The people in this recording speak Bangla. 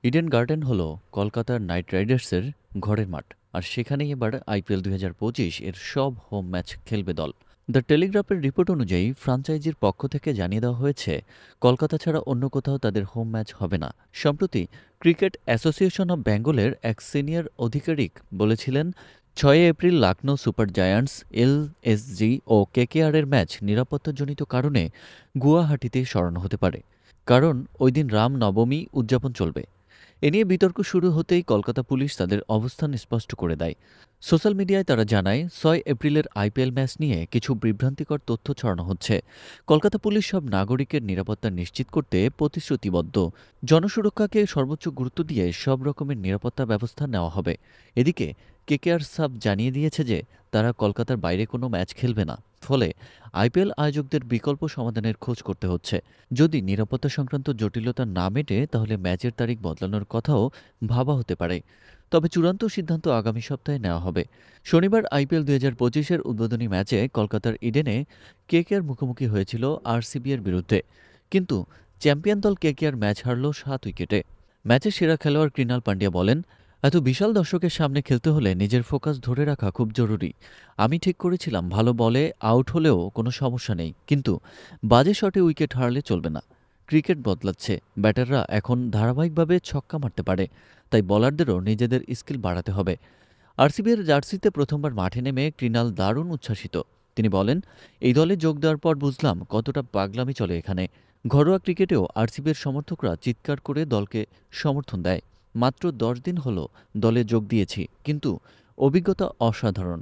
ইডেন গার্ডেন হল কলকাতার নাইট রাইডার্সের ঘরের মাঠ, আর সেখানেই এবার আইপিএল ২০২৫ এর সব হোম ম্যাচ খেলবে দল। দ্য টেলিগ্রাফের রিপোর্ট অনুযায়ী ফ্রাঞ্চাইজির পক্ষ থেকে জানিয়ে দেওয়া হয়েছে কলকাতা ছাড়া অন্য কোথাও তাদের হোম ম্যাচ হবে না। সম্প্রতি ক্রিকেট অ্যাসোসিয়েশন অব বেঙ্গলের এক সিনিয়র আধিকারিক বলেছিলেন, ৬ April Lucknow Super Giants, LSG ও কেকেআরের ম্যাচ নিরাপত্তাজনিত কারণে গুয়াহাটিতে সরানো হতে পারে, কারণ ওই দিন রাম নবমী উদযাপন চলবে। এ নিয়ে বিতর্ক শুরু হতেই কলকাতা পুলিশ তাদের অবস্থান স্পষ্ট করে দেয়। সোশ্যাল মিডিয়ায় তারা জানায়, ৬ এপ্রিলের আইপিএল ম্যাচ নিয়ে কিছু বিভ্রান্তিকর তথ্য ছড়ানো হচ্ছে। কলকাতা পুলিশ সব নাগরিকের নিরাপত্তা নিশ্চিত করতে প্রতিশ্রুতিবদ্ধ। জনসুরক্ষাকে সর্বোচ্চ গুরুত্ব দিয়ে সব রকমের নিরাপত্তা ব্যবস্থা নেওয়া হবে। এদিকে কেকেআর সাব জানিয়ে দিয়েছে যে তারা কলকাতার বাইরে কোনো ম্যাচ খেলবে না। ফলে আইপিএল আয়োজকদের বিকল্প সমাধানের খোঁজ করতে হচ্ছে। যদি নিরাপত্তা সংক্রান্ত জটিলতা না মেটে তাহলে ম্যাচের তারিখ বদলানোর কথাও ভাবা হতে পারে। তবে চূড়ান্ত সিদ্ধান্ত আগামী সপ্তাহে নেওয়া হবে। শনিবার আইপিএল ২০২৫-এর উদ্বোধনী ম্যাচে কলকাতার ইডেনে কেকেআর মুখোমুখি হয়েছিল আরসিবি এর বিরুদ্ধে। কিন্তু চ্যাম্পিয়ন দল কেকেআর ম্যাচ হারল ৭ উইকেটে। ম্যাচের সেরা খেলোয়াড় কৃণাল পান্ডিয়া বলেন, এত বিশাল দর্শকের সামনে খেলতে হলে নিজের ফোকাস ধরে রাখা খুব জরুরি। আমি ঠিক করেছিলাম ভালো বলে আউট হলেও কোনো সমস্যা নেই, কিন্তু বাজে শটে উইকেট হারলে চলবে না। ক্রিকেট বদলাচ্ছে, ব্যাটাররা এখন ধারাবাহিকভাবে ছক্কা মারতে পারে, তাই বলারদেরও নিজেদের স্কিল বাড়াতে হবে। আরসিবির জার্সিতে প্রথমবার মাঠে নেমে কৃণাল দারুণ উচ্ছ্বাসিত। তিনি বলেন, এই দলে যোগ দেওয়ার পর বুঝলাম কতটা পাগলামি চলে এখানে। ঘরোয়া ক্রিকেটেও আরসিবির সমর্থকরা চিৎকার করে দলকে সমর্থন দেয়। মাত্র ১০ দিন হলো দলে যোগ দিয়েছি, কিন্তু অভিজ্ঞতা অসাধারণ।